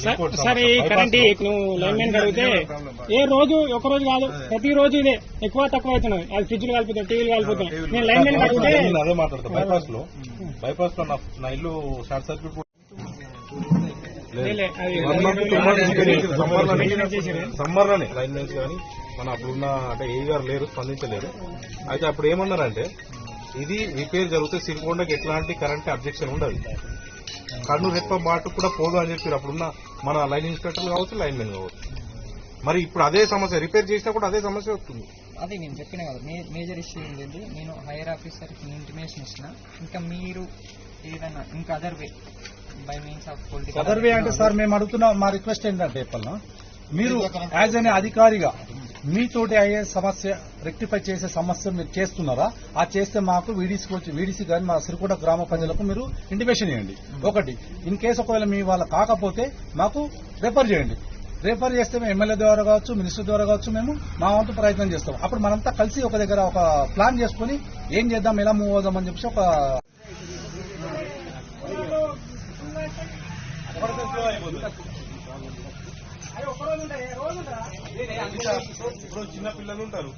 Sir ఈ current నువ్వు line man అడిగితే ఏ రోజు ఒక రోజు కాదు ప్రతి రోజు ఇదే ఎక్కువ తక్కువ అవుతున్నాయి. అది ఫ్రిడ్జ్లు కలిపితే టీవీలు కలిపితే నేను లైన్ మ్యాన్ అడిగితే అదే మాట్లాడతా. బైపాస్ లో నా ఇల్లు షార్ట్ సర్క్యూట్ సమ్మర్ లోనే లైన్ మ్యాన్స్ కానీ మన అప్పుడున్న అంటే ఏ గారు లేరు, స్పందించలేరు. అయితే అప్పుడు ఏమన్నారంటే ఇది రిపేర్ జరిగితే సిరికొండకి ఎట్లాంటి కరెంట్ అబ్జెక్షన్ ఉండదు, కన్ను రెప్ప బాటు కూడా పోదు అని చెప్పారు అప్పుడున్న మన లైన్ ఇన్స్పెక్టర్లు కావచ్చు, లైన్ మెన్ కావచ్చు. మరి ఇప్పుడు అదే సమస్య, రిపేర్ చేసినా కూడా అదే సమస్య వస్తుంది. అదే నేను చెప్పిన కదా మేజర్ ఇష్యూ ఏంటంటే నేను హైయర్ ఆఫీసర్కి ఇంటిమేషన్ ఇచ్చిన, ఇంకా మీరు ఏదైనా ఇంకా other way by means of political other way అంటే సార్ మేము అడుగుతున్నాం, మా రిక్వెస్ట్ ఏంటంటే మీరు యాజ్ అనే అధికారిగా మీతోటి అయ్యే సమస్య రెక్టిఫై చేసే సమస్య మీరు చేస్తున్నారా? ఆ చేస్తే మాకు వీడీసీ కానీ మా సిరికొండ గ్రామ ప్రజలకు మీరు ఇంటిమేషన్ ఇవ్వండి. ఒకటి ఇన్ కేసు ఒకవేళ మీ వాళ్ళ కాకపోతే మాకు రెఫర్ చేయండి. రెఫర్ చేస్తే మేము ఎమ్మెల్యే ద్వారా కావచ్చు, మినిస్టర్ ద్వారా కావచ్చు, మేము మా వంతు ప్రయత్నం చేస్తాం. అప్పుడు మనంతా కలిసి ఒక దగ్గర ఒక ప్లాన్ చేసుకుని ఏం చేద్దాం, ఎలా మూవ్ అవుదాం అని చెప్పేసి ఒక ఇప్పుడు చిన్న పిల్లలు ఉంటారు.